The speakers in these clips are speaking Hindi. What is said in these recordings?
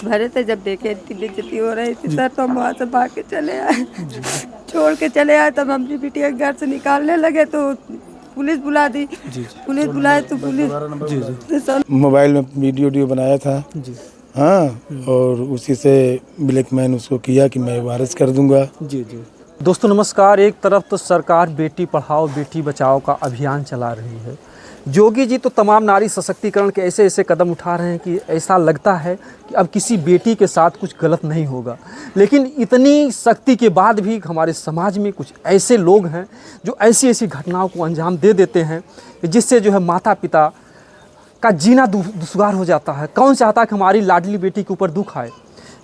भरे थे। जब देखे इतनी बेइज्जती हो रही थी सर तो हम वहाँ से भाग के चले आए, छोड़ के चले आए। तब हम अपनी बिटिया के घर से निकालने लगे तो पुलिस बुला दी। पुलिस बुलाए तो पुलिस मोबाइल में वीडियो बनाया था हाँ, और उसी से ब्लैकमेल उसको किया कि मैं वायरस कर दूंगा। जी। दोस्तों नमस्कार। एक तरफ तो सरकार बेटी पढ़ाओ बेटी बचाओ का अभियान चला रही है। योगी जी तो तमाम नारी सशक्तिकरण के ऐसे ऐसे कदम उठा रहे हैं कि ऐसा लगता है कि अब किसी बेटी के साथ कुछ गलत नहीं होगा। लेकिन इतनी शक्ति के बाद भी हमारे समाज में कुछ ऐसे लोग हैं जो ऐसी ऐसी घटनाओं को अंजाम दे देते हैं जिससे जो है माता पिता का जीना दुश्वार हो जाता है। कौन चाहता है कि हमारी लाडली बेटी के ऊपर दुख आए।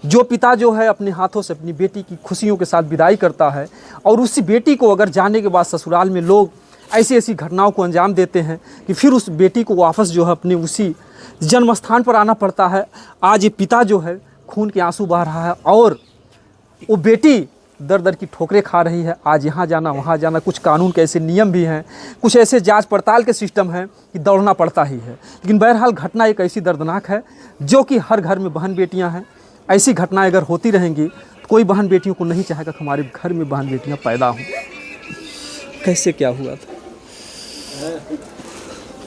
जो पिता जो है अपने हाथों से अपनी बेटी की खुशियों के साथ विदाई करता है और उसी बेटी को अगर जाने के बाद ससुराल में लोग ऐसी ऐसी घटनाओं को अंजाम देते हैं कि फिर उस बेटी को वापस जो है अपने उसी जन्म स्थान पर आना पड़ता है। आज ये पिता जो है खून के आंसू बहा रहा है और वो बेटी दर दर की ठोकरें खा रही है। आज यहाँ जाना वहाँ जाना, कुछ कानून के ऐसे नियम भी हैं, कुछ ऐसे जांच पड़ताल के सिस्टम हैं कि दौड़ना पड़ता ही है। लेकिन बहरहाल घटना एक ऐसी दर्दनाक है जो कि हर घर में बहन बेटियाँ हैं। ऐसी घटनाएं अगर होती रहेंगी तो कोई बहन बेटियों को नहीं चाहेगा कि हमारे घर में बहन बेटियाँ पैदा हों। कैसे क्या हुआ था?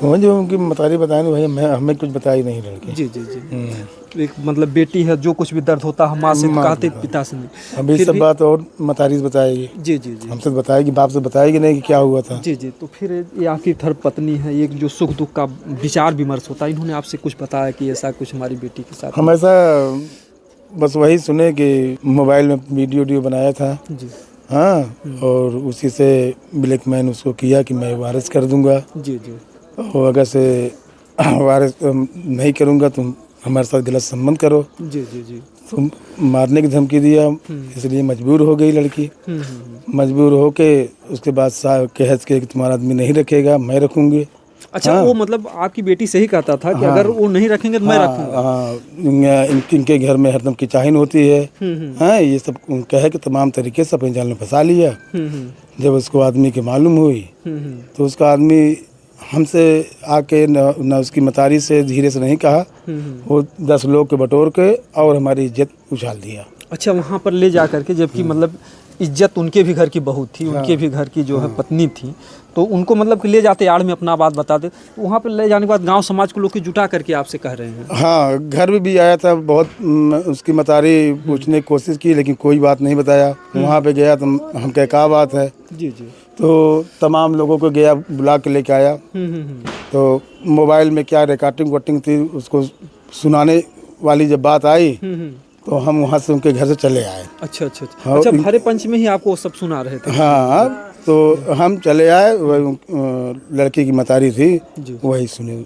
वो जो उनकी मतारी बताए ना भाई, हमें कुछ बताई नहीं लड़की। जी। एक मतलब बेटी है, जो कुछ भी दर्द होता है माँ से कहते पिता से नहीं। अभी सब बात और मतारी से बताएगी। जी। हमसे बताएगी, बाप से बताएगी नहीं कि क्या हुआ था। जी। तो फिर ये आपकी धर्मपत्नी है, एक जो सुख दुख का विचार विमर्श होता है, इन्होंने आपसे कुछ बताया कि ऐसा कुछ हमारी बेटी के साथ? हम ऐसा बस वही सुने कि मोबाइल में वीडियो बनाया था जी हाँ, और उसी से ब्लैकमेल उसको किया कि मैं वायरस कर दूंगा। जी। और अगर से वायरस नहीं करूंगा तुम हमारे साथ गलत संबंध करो। जी। तुम मारने की धमकी दिया, इसलिए मजबूर हो गई लड़की। मजबूर हो के उसके बाद कहत के कि तुम्हारा आदमी नहीं रखेगा, मैं रखूंगी। अच्छा हाँ। वो मतलब आपकी बेटी से ही कहता था कि अगर वो नहीं रखेंगे तो मैं रखूंगा। हाँ, इनके घर में हरदम किचाहिन होती है हाँ, ये सब कह के तमाम तरीके से अपने जाल में फंसा लिया। जब उसको आदमी की मालूम हुई तो उसका आदमी हमसे आके न उसकी मतारी से धीरे से नहीं कहा, वो 10 लोग के बटोर के और हमारी इज्जत उछाल दिया। अच्छा, वहाँ पर ले जा करके, जबकि मतलब इज्जत उनके भी घर की बहू थी, उनके भी घर की जो है पत्नी थी, तो उनको मतलब कि ले जाते आड़ में अपना बात बता दे। तो वहाँ पर ले जाने के बाद गांव समाज को लोग की जुटा करके आपसे कह रहे हैं? हाँ, घर में भी आया था, बहुत उसकी मतारी पूछने की कोशिश की लेकिन कोई बात नहीं बताया। वहाँ पे गया तो हम कह क्या बात है। जी। तो तमाम लोगों को गया बुला के लेके आया। तो मोबाइल में क्या रिकॉर्डिंग वोटिंग थी, उसको सुनाने वाली जब बात आई तो हम वहाँ से उनके घर से चले आए। अच्छा। अच्छा, भरे पंच में ही आपको सब सुना रहे थे? हाँ, तो हम चले आए, लड़की की मतारी थी वही सुनी।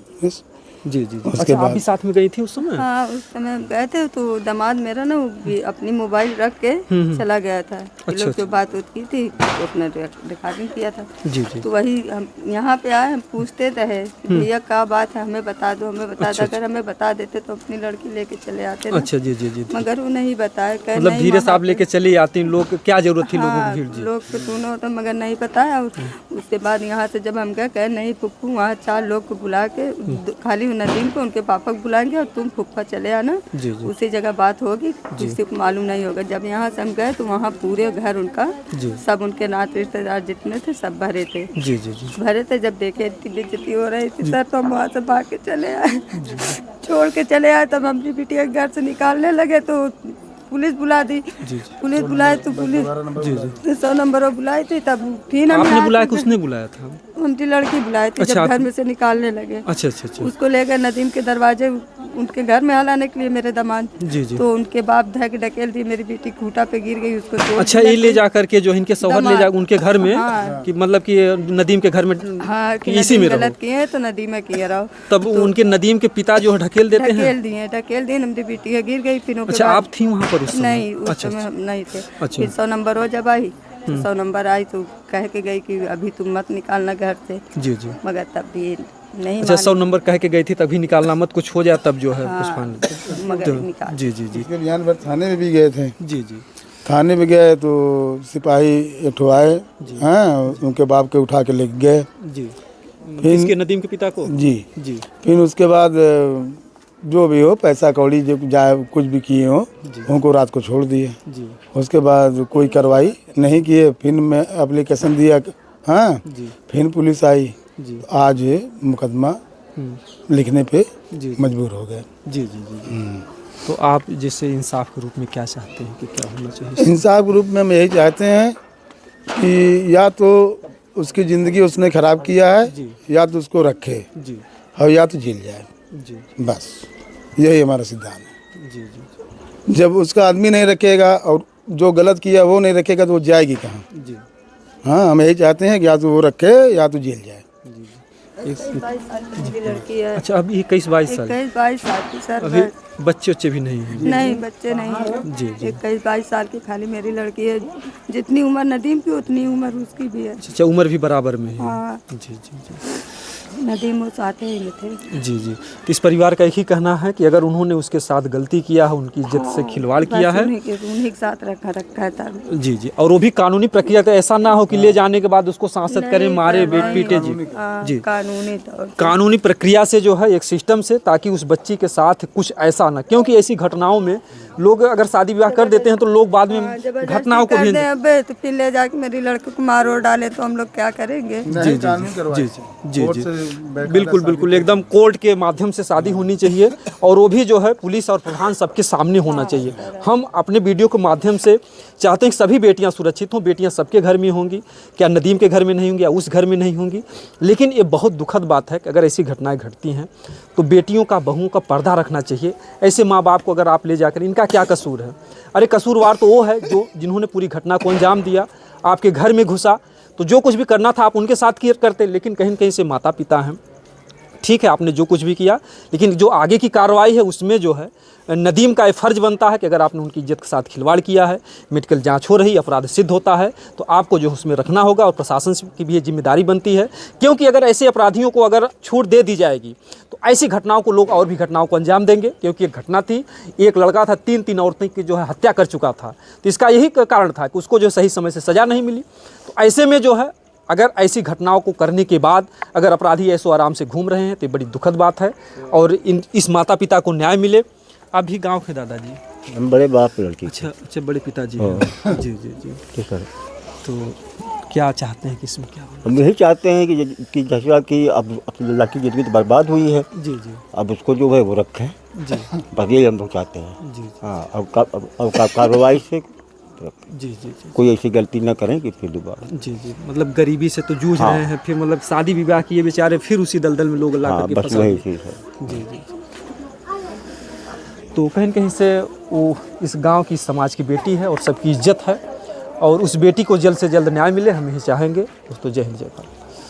जी। उसके बाद आप भी साथ में गई थी उस समय? हाँ, उस समय गए थे तो दामाद मेरा ना वो भी अपनी मोबाइल रख के चला गया था। अच्छा। लोग जो बात की थी तो अपना रिकॉर्डिंग किया था। जी। तो वही हम यहाँ पे आए, हम पूछते रहे भैया क्या बात है, हमें बता दो, हमें बता दो। अगर हमें बता देते तो अपनी लड़की लेके चले आते। अच्छा। जी। मगर वो नहीं बताया। मतलब धीरे से आप लेके चली आती, लोग क्या जरूरत थी लोगों की भीड़? लोग तो सुनो तो मगर नहीं बताया। और उसके बाद यहाँ से जब हम गए, कहे नहीं फुप्पू, वहाँ 4 लोग को बुला के खाली नदीम को उनके पापा को बुलाएंगे और तुम फुप्पा चले आना। उसी जगह बात होगी, किसी को मालूम नहीं होगा। जब यहाँ से हम गए तो वहाँ पूरे घर उनका सब उनके नाते रिश्तेदार जितने थे सब भरे थे। जी। भरे थे। जब देखे इतनी बेइज्जती हो रही थी सर तो हम वहाँ से भाग के चले आए, छोड़ के चले आए। तब हम अपनी बिटिया के घर से निकालने लगे तो पुलिस बुला दी। पुलिस बुलाए तो पुलिस 100 नंबर बुलाई थी। तब फिर आपने बुलाया कि उसने बुलाया था? उनकी लड़की बुलाई थी। जब घर में से निकालने लगे अच्छा। उसको लेकर नदीम के दरवाजे उनके घर में हलाने के लिए मेरे दामाद। तो उनके बाप धक ढकेल दी, मेरी बेटी खूंटा पे गिर गई, उसको। अच्छा, ये ले जा करके जो इनके शौहर ले जा उनके घर में कि मतलब कि नदीम के घर में? हाँ, कि इसी में गलत किए तो नदीम में किए रहो। तब उनके नदीम के पिता जो ढकेल देते हैं? ढकेल दिए। मेरी बेटी गिर गई। फिर अच्छा, आप थी वहाँ पर उस समय? नहीं, उस समय हम नहीं थे। फिर 100 नंबर हो जब आई तो 100 नंबर आई तो कह के गई कि अभी तुम मत निकालना घर से। जी। मगर तब भी नहीं। अच्छा, 100 नंबर कह के गई थी तभी निकालना मत, कुछ हो जाए तब जो है पुष्पांजलि। मगर निकाल। जी। थाने में भी गए थे। जी। थाने में गए तो सिपाही एक आए हाँ, उनके बाप के उठा के लेके गए। जी। इसके नदीम के पिता को? जी। फिर उसके बाद जो भी हो पैसा कौड़ी जो जाए कुछ भी किए हो उनको रात को छोड़ दिए। जी उसके बाद कोई कार्रवाई नहीं किए। फिर मैं एप्लीकेशन दिया, हाँ जी फिर पुलिस आई। जी आज ये मुकदमा लिखने पे जी मजबूर हो गए। जी जी जी जी। तो आप जैसे इंसाफ के रूप में क्या चाहते हैं कि क्या होना चाहिए? इंसाफ के रूप में हम यही चाहते हैं कि या तो उसकी ज़िंदगी उसने ख़राब किया है जी या तो उसको रखे जी और या तो जेल जाए, जी बस यही हमारा सिद्धांत है। जी जी जब उसका आदमी नहीं रखेगा और जो गलत किया वो नहीं रखेगा तो वो जाएगी कहाँ? जी हाँ हम यही चाहते हैं कि या तो वो रखे या तो जेल जाए। जी। 22 साल की मेरी लड़की है। अच्छा अभी 21-22 साल 22 साल की सर। अभी बच्चे भी नहीं हैं? नहीं बच्चे नहीं है। जी जी। 22 साल की खाली मेरी लड़की है। जितनी उम्र नदीम की उतनी उम्र उसकी भी है। अच्छा उम्र भी बराबर में है? हाँ जी जी जी नदीम वो साथ ही में थे। जी जी। तो इस परिवार का एक ही कहना है कि अगर उन्होंने उसके साथ गलती किया है, उनकी इज्जत से खिलवाड़ किया है, उन्हीं के साथ रखा था। जी जी, और वो भी कानूनी प्रक्रिया का, ऐसा ना हो कि ले जाने के बाद उसको सांसद करें, मारे पीटे। जी जी, कानूनी तौर पे। कानूनी प्रक्रिया से जो है एक सिस्टम से, ताकि उस बच्ची के साथ कुछ ऐसा ना, क्योंकि ऐसी घटनाओं में लोग अगर शादी विवाह कर देते हैं तो लोग बाद में घटनाओं को भी अबे तो फिर ले जाके मेरी लड़की को मार और डाले तो हम लोग क्या करेंगे? जी जी जी जी जी बिल्कुल बिल्कुल, एकदम कोर्ट के माध्यम से शादी होनी चाहिए, और वो भी जो है पुलिस और प्रधान सबके सामने होना चाहिए। हम अपने वीडियो के माध्यम से चाहते हैं कि सभी बेटियां सुरक्षित हों। बेटियां सबके घर में होंगी, क्या नदीम के घर में नहीं होंगी या उस घर में नहीं होंगी? लेकिन ये बहुत दुखद बात है कि अगर ऐसी घटनाएं घटती हैं तो बेटियों का, बहुओं का पर्दा रखना चाहिए। ऐसे माँ बाप को अगर आप ले जाकर, इनका क्या कसूर है? अरे कसूरवार तो वो है जो जिन्होंने पूरी घटना को अंजाम दिया, आपके घर में घुसा, तो जो कुछ भी करना था आप उनके साथ करते। लेकिन कहीं न कहीं से माता पिता हैं, ठीक है आपने जो कुछ भी किया, लेकिन जो आगे की कार्रवाई है उसमें जो है नदीम का ये फ़र्ज़ बनता है कि अगर आपने उनकी इज्जत के साथ खिलवाड़ किया है, मेडिकल जांच हो रही, अपराध सिद्ध होता है, तो आपको जो उसमें रखना होगा, और प्रशासन की भी ये जिम्मेदारी बनती है। क्योंकि अगर ऐसे अपराधियों को अगर छूट दे दी जाएगी तो ऐसी घटनाओं को लोग और भी घटनाओं को अंजाम देंगे। क्योंकि एक घटना थी, एक लड़का था 3 औरतें की जो है हत्या कर चुका था, तो इसका यही कारण था कि उसको जो सही समय से सज़ा नहीं मिली। तो ऐसे में जो है अगर ऐसी घटनाओं को करने के बाद अगर अपराधी ऐसो आराम से घूम रहे हैं तो बड़ी दुखद बात है, और इस माता पिता को न्याय मिले। आप भी गांव के दादाजी? हम बड़े बाप लड़की। अच्छा बड़े पिताजी हैं। जी जी जी। ठीक है। तो क्या चाहते हैं कि इसमें क्या हो? हम यही चाहते हैं कि जैसा कि अब लड़की की ज़िंदगी तो बर्बाद हुई है, जी जी अब उसको जो है वो रखें, जी बस यही हम लोग चाहते हैं। जी हाँ, अब कार्रवाई से जी जी जी कोई ऐसी गलती ना करें कि फिर दोबारा। जी जी, मतलब गरीबी से तो जूझ हाँ। रहे हैं, फिर मतलब शादी विवाह किए बेचारे, फिर उसी दलदल में लोग ला हाँ, करके बस फंसा वही दिए। चीज़ है। जी जी। तो कहीं न कहीं से वो इस गांव की, समाज की बेटी है और सबकी इज्जत है, और उस बेटी को जल्द से जल्द न्याय मिले, हम यही चाहेंगे। दोस्तों जय हिंद, जय भारत।